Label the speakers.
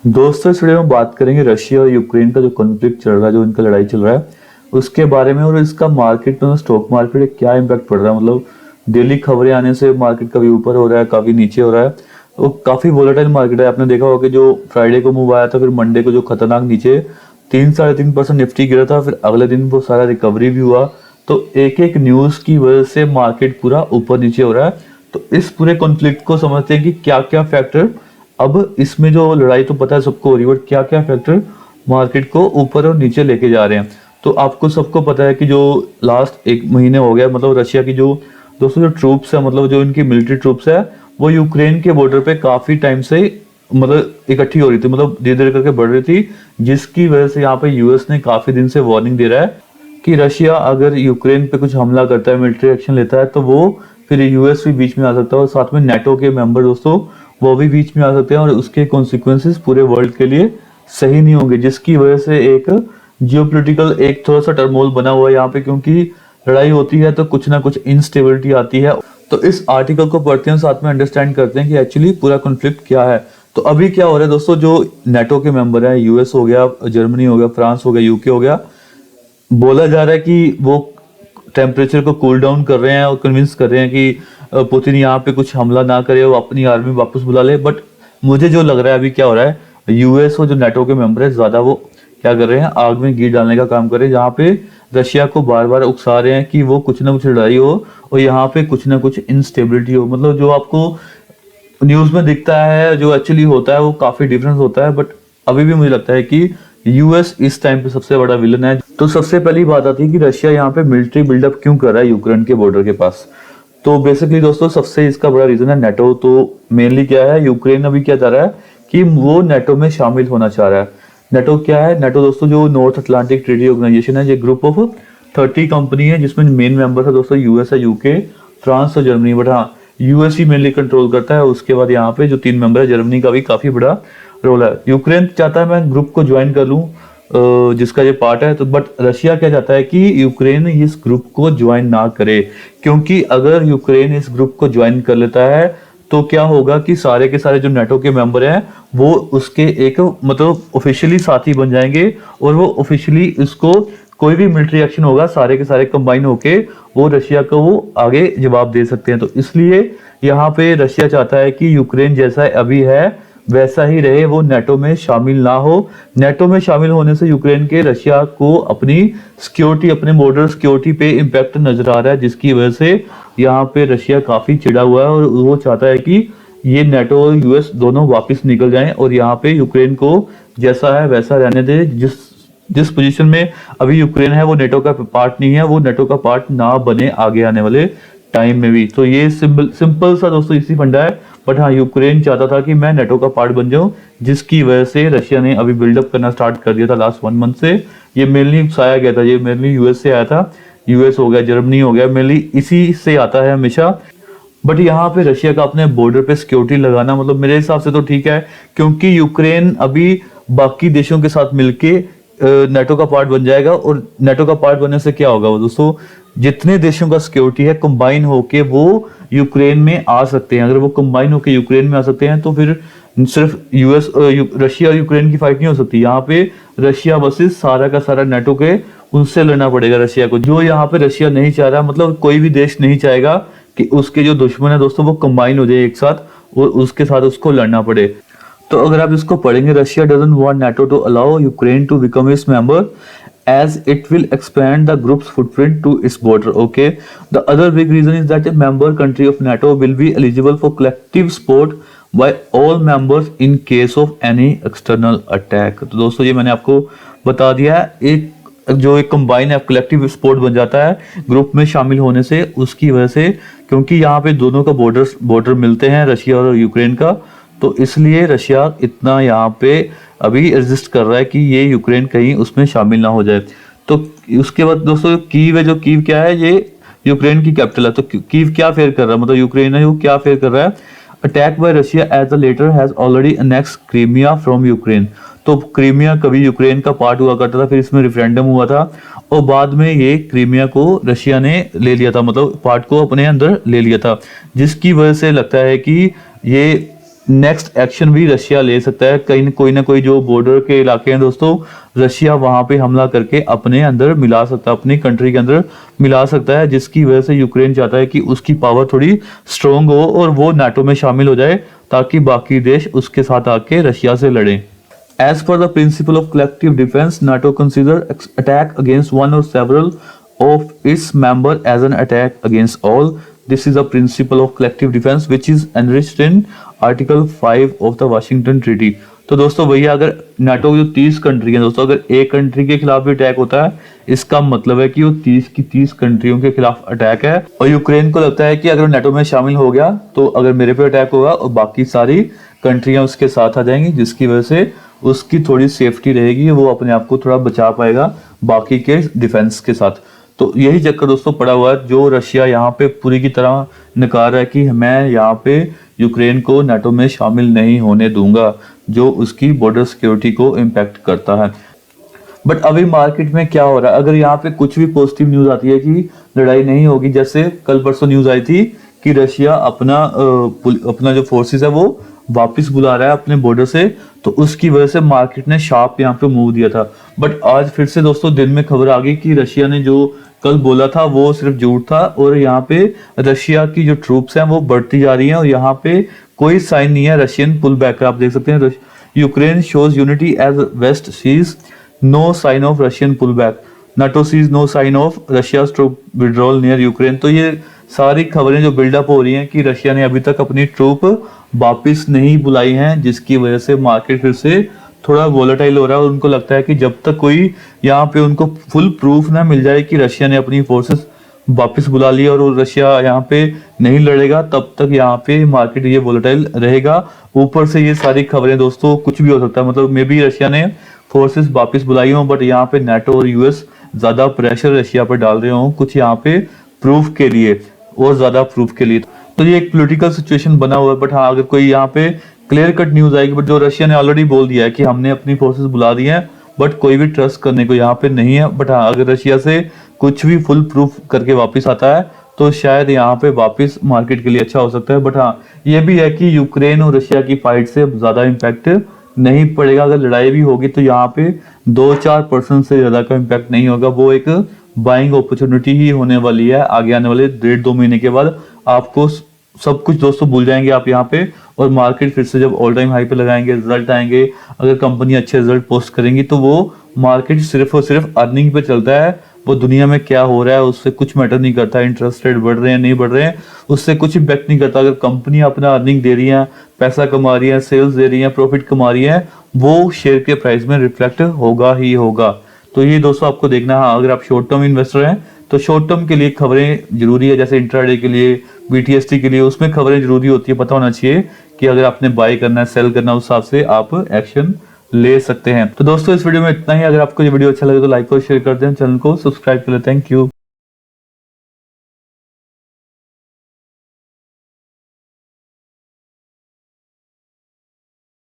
Speaker 1: दोस्तों इस वीडियो में बात करेंगे रशिया और यूक्रेन का जो कॉन्फ्लिक्ट चल रहा है, जो इनका लड़ाई चल रहा है उसके बारे में, और इसका मार्केट में, स्टॉक मार्केट में क्या इम्पैक्ट पड़ रहा है। मतलब डेली खबरें आने से मार्केट कभी ऊपर हो रहा है, कभी नीचे हो रहा है। तो काफी वोलेटाइल मार्केट है। आपने देखा होगा कि जो फ्राइडे को मूव आया था, फिर मंडे को जो खतरनाक नीचे 3-3.5% निफ्टी गिरा था, फिर अगले दिन वो सारा रिकवरी भी हुआ। तो एक एक न्यूज की वजह से मार्केट पूरा ऊपर नीचे हो रहा है। तो इस पूरे कॉन्फ्लिक्ट को समझते हैं कि क्या क्या फैक्टर, अब इसमें जो लड़ाई तो पता है सबको हो रही है, बट क्या क्या फैक्टर मार्केट को ऊपर और नीचे लेके जा रहे हैं। तो आपको सबको पता है कि जो लास्ट एक महीने हो गया, मतलब रशिया की जो दोस्तों जो ट्रूप्स है, मतलब जो इनकी मिलिट्री ट्रूप्स है, वो यूक्रेन के बॉर्डर पे काफी टाइम से मतलब इकट्ठी हो रही थी, मतलब धीरे धीरे करके बढ़ रही थी। जिसकी वजह से यहाँ पे यूएस ने काफी दिन से वार्निंग दे रहा है कि रशिया अगर यूक्रेन पे कुछ हमला करता है, मिलिट्री एक्शन लेता है, तो वो फिर यूएस भी बीच में आ सकता है, और साथ में नेटो के मेंबर दोस्तों वो भी बीच में आ सकते हैं, और उसके कॉन्सिक्वेंसेस पूरे वर्ल्ड के लिए सही नहीं होंगे। जिसकी वजह से एक जियोपॉलिटिकल एक थोड़ा सा टर्मोल बना हुआ है यहाँ पे, क्योंकि लड़ाई होती है तो कुछ ना कुछ इंस्टेबिलिटी आती है। तो इस आर्टिकल को पढ़ते हैं, साथ में अंडरस्टैंड करते हैं कि एक्चुअली पूरा कॉन्फ्लिक्ट क्या है। तो अभी क्या हो रहा है दोस्तों, जो नेटो के मेंबर है, यूएस हो गया, जर्मनी हो गया, फ्रांस हो गया, यूके हो गया, बोला जा रहा है कि वो टेम्परेचर को कूल डाउन कर रहे हैं और कन्विंस कर रहे हैं कि पुतिन यहाँ पे कुछ हमला ना करे, वो अपनी आर्मी वापस बुला ले। बट मुझे जो लग रहा है अभी क्या हो रहा है, यूएस और जो नेटो के मेंबर है ज्यादा वो क्या कर रहे हैं, आग में घी डालने का काम कर रहे हैं, जहाँ पे रशिया को बार बार उकसा रहे हैं कि वो कुछ ना कुछ लड़ाई हो और यहाँ पे कुछ ना कुछ इंस्टेबिलिटी हो। मतलब जो आपको न्यूज में दिखता है, जो एक्चुअली होता है, वो काफी डिफरेंस होता है। बट अभी भी मुझे लगता है कि यूएस इस टाइम पे सबसे बड़ा विलन है। तो सबसे पहली बात आती है कि रशिया यहाँ पे मिलिट्री बिल्डअप क्यों कर रहा है यूक्रेन के बॉर्डर के पास। तो बेसिकली दोस्तों सबसे इसका बड़ा रीजन है नेटो। तो मेनली क्या है, यूक्रेन अभी क्या चाह रहा है कि वो नेटो में शामिल होना चाह रहा है। नेटो क्या है, नेटो दोस्तों जो नॉर्थ अटलांटिक ट्रीटी ऑर्गेनाइजेशन है, ये ग्रुप ऑफ 30 कंपनी है, जिसमें मेन मेंबर है दोस्तों यूएस है, यूके, फ्रांस और जर्मनी। बट हाँ, यूएस ही मेनली कंट्रोल करता है। उसके बाद यहाँ पे जो 3 मेंबर है, जर्मनी का भी काफी बड़ा रोल है। यूक्रेन चाहता है मैं ग्रुप को ज्वाइन कर लूं, जिसका ये पार्ट है। तो बट रशिया क्या चाहता है कि यूक्रेन इस ग्रुप को ज्वाइन ना करे, क्योंकि अगर यूक्रेन इस ग्रुप को ज्वाइन कर लेता है तो क्या होगा कि सारे के सारे जो नेटो के मेंबर हैं वो उसके एक मतलब ऑफिशियली साथी बन जाएंगे, और वो ऑफिशियली इसको कोई भी मिलिट्री एक्शन होगा सारे के सारे कंबाइन होके वो रशिया को वो आगे जवाब दे सकते हैं। तो इसलिए यहाँ पे रशिया चाहता है कि यूक्रेन जैसा अभी है वैसा ही रहे, वो नेटो में शामिल ना हो। नेटो में शामिल होने से यूक्रेन के रशिया को अपनी सिक्योरिटी, अपने बॉर्डर सिक्योरिटी पे इम्पैक्ट नजर आ रहा है, जिसकी वजह से यहाँ पे रशिया काफी चिढ़ा हुआ है, और वो चाहता है कि ये नेटो और यूएस दोनों वापस निकल जाएं और यहाँ पे यूक्रेन को जैसा है वैसा रहने दे। जिस पोजीशन में अभी यूक्रेन है वो नेटो का पार्ट नहीं है, वो नेटो का पार्ट ना बने आगे आने वाले टाइम में भी। तो ये सिंपल सा दोस्तों इसी फंडा है। बट हाँ, यूक्रेन चाहता था कि मैं नेटो का पार्ट बन जाऊं, जिसकी वजह से रशिया ने अभी बिल्डअप करना स्टार्ट कर दिया था लास्ट 1 मंथ से। ये मेनली उकसाया गया था, ये मेनली यूएस से आया था, यूएस हो गया, जर्मनी हो गया, मेनली इसी से आता है हमेशा। बट यहाँ पे रशिया का अपने बॉर्डर पे सिक्योरिटी लगाना मतलब मेरे हिसाब से तो ठीक है, क्योंकि यूक्रेन अभी बाकी देशों के साथ मिलके नेटो का पार्ट बन जाएगा, और नेटो का पार्ट बनने से क्या होगा वो दोस्तों, जितने देशों का सिक्योरिटी है कंबाइन होके वो यूक्रेन में आ सकते हैं। अगर वो कंबाइन होके यूक्रेन में आ सकते हैं तो फिर सिर्फ यूएस रशिया और यूक्रेन की फाइट नहीं हो सकती। यहाँ पे रशिया वर्सेस सारा का सारा नेटो के उनसे लड़ना पड़ेगा रशिया को, जो यहाँ पे रशिया नहीं चाह रहा। मतलब कोई भी देश नहीं चाहेगा कि उसके जो दुश्मन है दोस्तों वो कंबाइन हो जाए एक साथ और उसके साथ उसको लड़ना पड़े। तो अगर आप इसको पढ़ेंगे, Russia doesn't want NATO to allow Ukraine to become its member as it will expand the group's footprint to its border. Okay, the other big reason is that a member country of NATO will be eligible for collective support by all members in case of any external attack. तो दोस्तों ये मैंने आपको बता दिया है, एक जो एक कंबाइन है कलेक्टिव सपोर्ट बन जाता है ग्रुप में शामिल होने से, उसकी वजह से, क्योंकि यहाँ पे दोनों का बॉर्डर मिलते हैं, रशिया और यूक्रेन का। तो इसलिए रशिया इतना यहाँ पे अभी रेजिस्ट कर रहा है कि ये यूक्रेन कहीं उसमें शामिल ना हो जाए। तो उसके बाद दोस्तों कीव है, जो कीव क्या है, ये यूक्रेन की कैपिटल है। तो कीव क्या फेयर कर रहा है, मतलब यूक्रेन है वो क्या फेयर कर रहा है, attack by Russia as the latter has already annex Crimea from Ukraine. तो क्रीमिया कभी यूक्रेन का पार्ट हुआ करता था, फिर इसमें रेफरेंडम हुआ था और बाद में ये क्रीमिया को रशिया ने ले लिया था, मतलब पार्ट को अपने अंदर ले लिया था, जिसकी वजह से लगता है कि ये नेक्स्ट एक्शन भी रशिया ले सकता है। कहीं कोई ना कोई जो बॉर्डर के इलाके हैं दोस्तों, रशिया वहां पे हमला करके अपने अंदर मिला सकता है, अपनी कंट्री के अंदर मिला सकता है, जिसकी वजह से यूक्रेन चाहता है कि उसकी पावर थोड़ी स्ट्रोंग हो और वो नाटो में शामिल हो जाए, ताकि बाकी देश उसके साथ आके रशिया से लड़ें। As per the principle of collective defense, NATO considers attack against one or several of its members as an attack against all. This is a principle of collective defense which is enriched in Article 5 of the Washington Treaty. तो दोस्तों भैया, अगर NATO की जो 30 country है दोस्तों, अगर एक कंट्री के खिलाफ भी अटैक होता है, इसका मतलब है कि वो 30 की 30 कंट्रियों के खिलाफ अटैक है। और यूक्रेन को लगता है कि अगर नाटो में शामिल हो गया तो अगर मेरे पे अटैक होगा और बाकी सारी कंट्रियां उसके साथ आ जाएंगी, जिसकी वजह से उसकी थोड़ी सेफ्टी रहेगी, वो अपने आप को थोड़ा बचा पाएगा बाकी के डिफेंस के साथ। तो यही चक्कर दोस्तों पड़ा हुआ है, जो रशिया यहाँ पे पूरी की तरह नकार रहा है कि मैं यहाँ पे यूक्रेन को नाटो में शामिल नहीं होने दूंगा, जो उसकी बॉर्डर सिक्योरिटी को इम्पैक्ट करता है। बट अभी मार्केट में क्या हो रहा है, अगर यहाँ पे कुछ भी पॉजिटिव न्यूज आती है कि लड़ाई नहीं होगी, जैसे कल परसों न्यूज आई थी कि रशिया अपना जो फोर्सेस है वो वापस बुला रहा है अपने बॉर्डर से, तो उसकी वजह से मार्केट ने शार्प यहाँ पे मूव दिया था। बट आज फिर से दोस्तों दिन में खबर आ गई कि रशिया ने जो कल बोला था वो सिर्फ झूठ था, और यहाँ पे रशिया की जो ट्रूप्स हैं वो बढ़ती जा रही हैं, और यहाँ पे कोई साइन नहीं है रशियन पुल बैक का। आप देख सकते हैं, Ukraine shows unity as west sees no sign of Russian pull back, NATO sees no sign of Russia's troop withdrawal near Ukraine. तो ये सारी खबरें जो बिल्डअप हो रही हैं कि रशिया ने अभी तक अपनी ट्रूप वापस नहीं बुलाई हैं, जिसकी वजह से मार्केट फिर से थोड़ा वोलेटाइल हो रहा है, और उनको लगता है कि जब तक कोई यहाँ पे उनको फुल प्रूफ ना मिल जाए कि रशिया ने अपनी फोर्सेस वापस बुला लिया और रशिया यहाँ पे नहीं लड़ेगा, तब तक यहाँ पे मार्केट ये वोलेटाइल रहेगा। ऊपर से ये सारी खबरें दोस्तों कुछ भी हो सकता है, मतलब मे बी रशिया ने फोर्सेस वापस बुलाई हो, बट यहाँ पे नाटो और यूएस ज्यादा प्रेशर रशिया पर डाल रहे हो कुछ यहाँ पे प्रूफ के लिए, और ज्यादा प्रूफ के लिए। तो ये एक पॉलिटिकल सिचुएशन बना हुआ है। बट हाँ, अगर कोई यहाँ पे क्लियर कट न्यूज आएगी, बट जो रशिया ने ऑलरेडी बोल दिया है कि हमने अपनी फोर्सेस बुला दी हैं, बट कोई भी ट्रस्ट करने को यहाँ पे नहीं है। बट हाँ, अगर रशिया से कुछ भी फुल प्रूफ करके वापस आता है तो शायद यहाँ पे वापस मार्केट के लिए अच्छा हो सकता है। बट हाँ, ये भी है कि यूक्रेन और रशिया की फाइट से ज्यादा इम्पैक्ट नहीं पड़ेगा। अगर लड़ाई भी होगी तो यहाँ पे 2-4% से ज्यादा का इम्पैक्ट नहीं होगा, वो एक बाइंग अपॉर्चुनिटी ही होने वाली है। आगे आने वाले 1.5-2 महीने के बाद आपको सब कुछ दोस्तों भूल जाएंगे आप यहाँ पे, और मार्केट फिर से जब ऑल टाइम हाई पे लगाएंगे, रिजल्ट आएंगे, अगर कंपनी अच्छे रिजल्ट पोस्ट करेंगी तो वो मार्केट सिर्फ और सिर्फ अर्निंग पे चलता है। वो दुनिया में क्या हो रहा है उससे कुछ मैटर नहीं करता, इंटरेस्ट रेट बढ़ रहे हैं नहीं बढ़ रहे हैं, उससे कुछ इम्पैक्ट नहीं करता। अगर कंपनी अपना अर्निंग दे रही है, पैसा कमा रही है, सेल्स दे रही है, प्रॉफिट कमा रही है, वो शेयर के प्राइस में रिफ्लेक्ट होगा ही होगा। तो ये दोस्तों आपको देखना है। अगर आप शॉर्ट टर्म इन्वेस्टर हैं तो शॉर्ट टर्म के लिए खबरें जरूरी है, जैसे इंट्राडे के लिए, बीटीएसटी के लिए, उसमें खबरें जरूरी होती है। पता होना चाहिए कि अगर आपने बाय करना है, सेल करना है, उस हिसाब से आप एक्शन ले सकते हैं। तो दोस्तों इस वीडियो में इतना ही। अगर आपको ये वीडियो अच्छा लगे तो लाइक और शेयर कर दें, चैनल को सब्सक्राइब कर लें। Thank you.